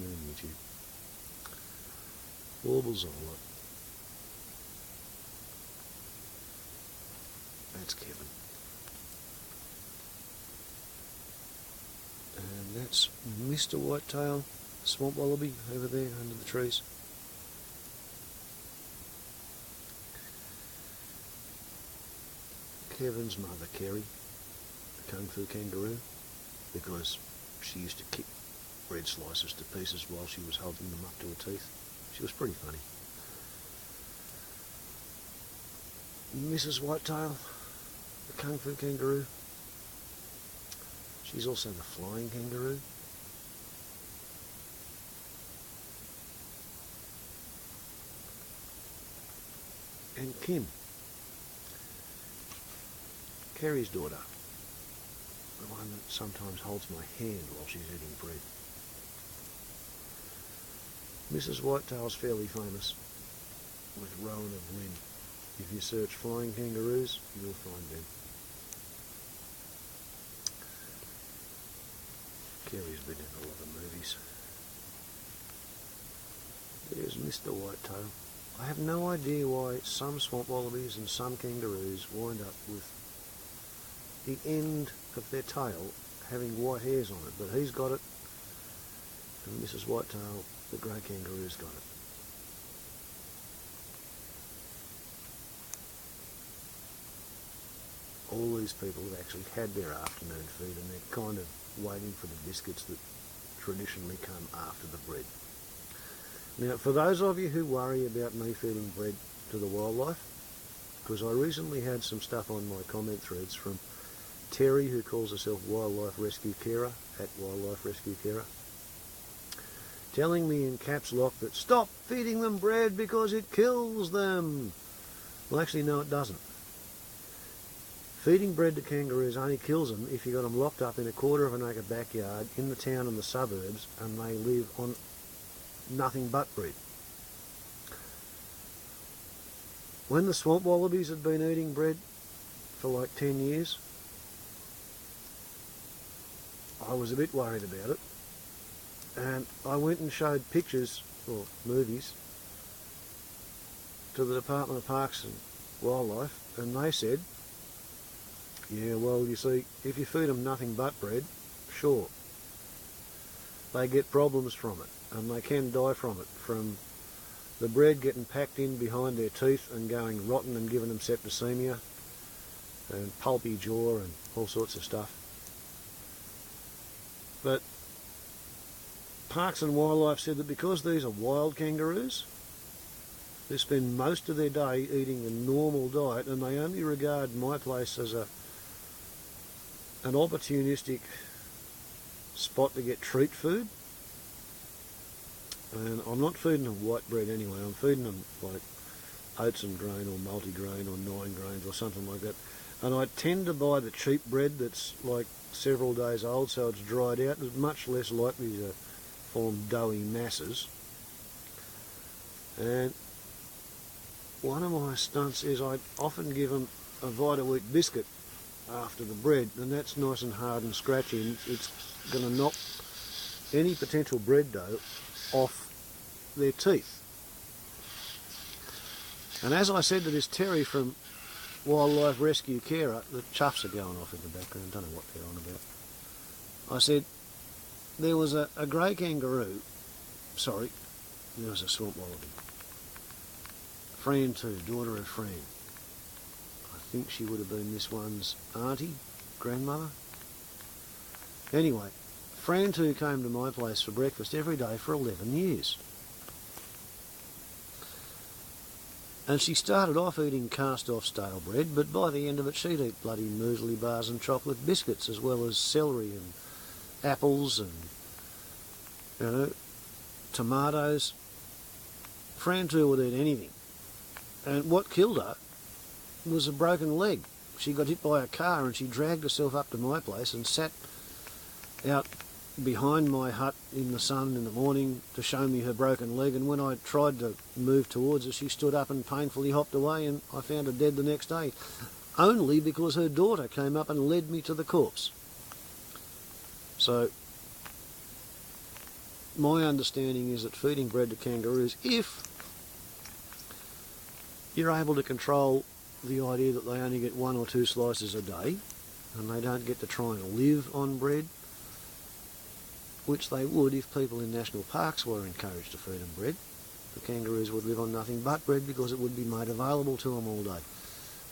afternoon, YouTube. Warbles all up. That's Kevin. And that's Mr. Whitetail, swamp wallaby over there under the trees. Kevin's mother, Terri, the kung fu kangaroo, because she used to kick bread slices to pieces while she was holding them up to her teeth. She was pretty funny. Mrs. Whitetail, the kung fu kangaroo. She's also the flying kangaroo. And Kim, Carrie's daughter, the one that sometimes holds my hand while she's eating bread. Mrs. Whitetail's fairly famous with Rowan of Lynn. If you search flying kangaroos, you'll find them. Carrie's been in a lot of movies. There's Mr. Whitetail. I have no idea why some swamp wallabies and some kangaroos wind up with the end of their tail having white hairs on it, but he's got it, and Mrs. Whitetail, the grey kangaroo's got it. All these people have actually had their afternoon feed and they're kind of waiting for the biscuits that traditionally come after the bread. Now, for those of you who worry about me feeding bread to the wildlife, because I recently had some stuff on my comment threads from Terri, who calls herself Wildlife Rescue Carer, at Wildlife Rescue Carer, telling me in caps lock that stop feeding them bread because it kills them. Well, actually, no, it doesn't. Feeding bread to kangaroos only kills them if you've got them locked up in a quarter of an acre backyard in the town and the suburbs and they live on nothing but bread. When the swamp wallabies had been eating bread for like 10 years, I was a bit worried about it, and I went and showed pictures, or movies, to the Department of Parks and Wildlife, and they said, yeah, well, you see, if you feed them nothing but bread, sure, they get problems from it, and they can die from it, from the bread getting packed in behind their teeth and going rotten and giving them septicemia and pulpy jaw and all sorts of stuff. But Parks and Wildlife said that because these are wild kangaroos, they spend most of their day eating a normal diet and they only regard my place as an opportunistic spot to get treat food. And I'm not feeding them white bread anyway, I'm feeding them like oats and grain or multigrain or 9 grains or something like that. And I tend to buy the cheap bread that's like several days old, so it's dried out. It's much less likely to form doughy masses. And one of my stunts is I often give them a Vita Wheat biscuit after the bread, and that's nice and hard and scratchy, and it's going to knock any potential bread dough off their teeth. And as I said to this Terri from Wildlife Rescue Carer, the chuffs are going off in the background, don't know what they're on about. I said, there was a grey kangaroo, sorry, there was a swamp wallaby. Fran too, daughter of Fran. I think she would have been this one's auntie, grandmother. Anyway, Fran too came to my place for breakfast every day for 11 years. And she started off eating cast-off stale bread, but by the end of it she'd eat bloody muesli bars and chocolate biscuits, as well as celery and apples and, you know, tomatoes. Fran too would eat anything. And what killed her was a broken leg. She got hit by a car and she dragged herself up to my place and sat out behind my hut in the sun in the morning to show me her broken leg, and when I tried to move towards her she stood up and painfully hopped away, and I found her dead the next day, only because her daughter came up and led me to the corpse. So my understanding is that feeding bread to kangaroos, if you're able to control the idea that they only get 1 or 2 slices a day, and they don't get to try and live on bread, which they would if people in national parks were encouraged to feed them bread. The kangaroos would live on nothing but bread because it would be made available to them all day.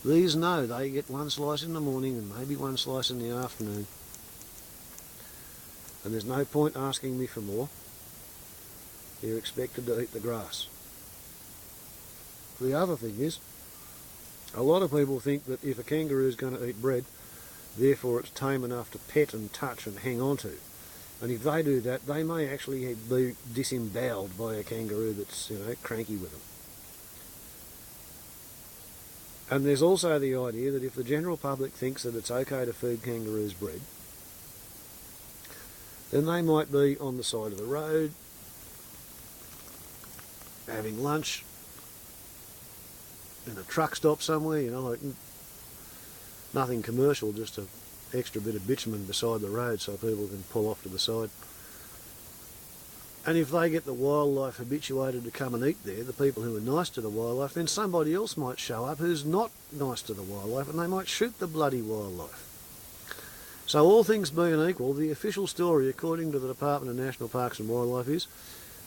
These know they get 1 slice in the morning and maybe 1 slice in the afternoon, and there's no point asking me for more. You're expected to eat the grass. The other thing is, a lot of people think that if a kangaroo is going to eat bread, therefore it's tame enough to pet and touch and hang on to. And if they do that, they may actually be disemboweled by a kangaroo that's, cranky with them. And there's also the idea that if the general public thinks that it's okay to feed kangaroos bread, then they might be on the side of the road, having lunch in a truck stop somewhere, like nothing commercial, just an extra bit of bitumen beside the road so people can pull off to the side. And if they get the wildlife habituated to come and eat there, the people who are nice to the wildlife, then somebody else might show up who's not nice to the wildlife, and they might shoot the bloody wildlife. So all things being equal, the official story according to the Department of National Parks and Wildlife is,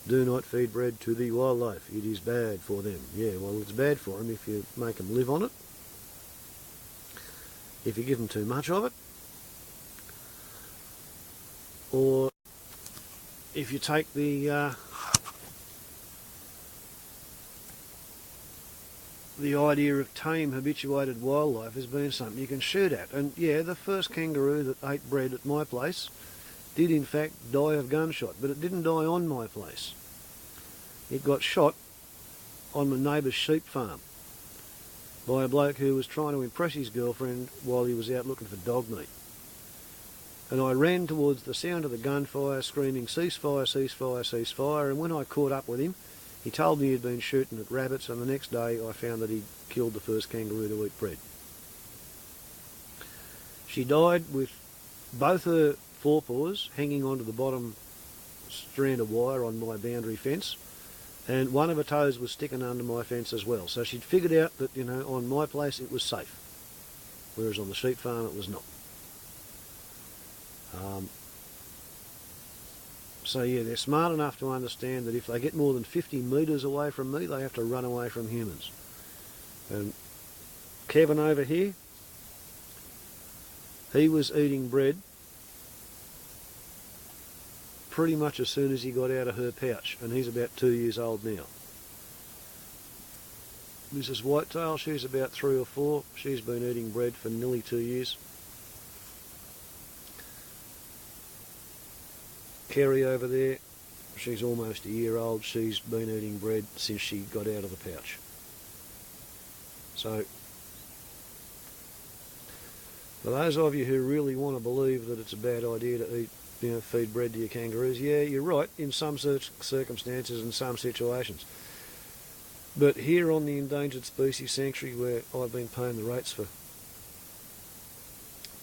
do not feed bread to the wildlife. It is bad for them. Yeah, well, it's bad for them if you make them live on it, if you give them too much of it, or if you take the idea of tame, habituated wildlife as being something you can shoot at. And yeah, the first kangaroo that ate bread at my place did in fact die of gunshot, but it didn't die on my place. It got shot on my neighbour's sheep farm by a bloke who was trying to impress his girlfriend while he was out looking for dog meat. And I ran towards the sound of the gunfire, screaming, "Ceasefire, ceasefire, ceasefire," and when I caught up with him, he told me he'd been shooting at rabbits, and the next day I found that he'd killed the first kangaroo to eat bread. She died with both her forepaws hanging onto the bottom strand of wire on my boundary fence, and one of her toes was sticking under my fence as well. So she'd figured out that, on my place it was safe, whereas on the sheep farm it was not. So yeah, they're smart enough to understand that if they get more than 50 metres away from me, they have to run away from humans. And Kevin over here, he was eating bread pretty much as soon as he got out of her pouch, and he's about 2 years old now. Mrs. Whitetail, she's about 3 or 4. She's been eating bread for nearly 2 years. Terri over there, she's almost a year old. She's been eating bread since she got out of the pouch. So, for those of you who really want to believe that it's a bad idea to eat, feed bread to your kangaroos, yeah, you're right in some circumstances and some situations. But here on the Endangered Species Sanctuary, where I've been paying the rates for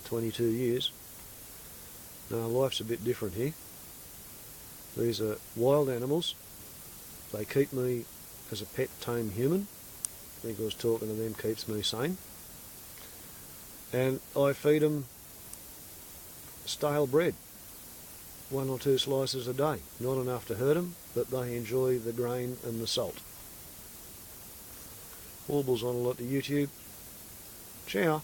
22 years, no, life's a bit different here. These are wild animals. They keep me as a pet tame human, because talking to them keeps me sane. And I feed them stale bread, 1 or 2 slices a day. Not enough to hurt them, but they enjoy the grain and the salt. Warbles on a lot to YouTube. Ciao.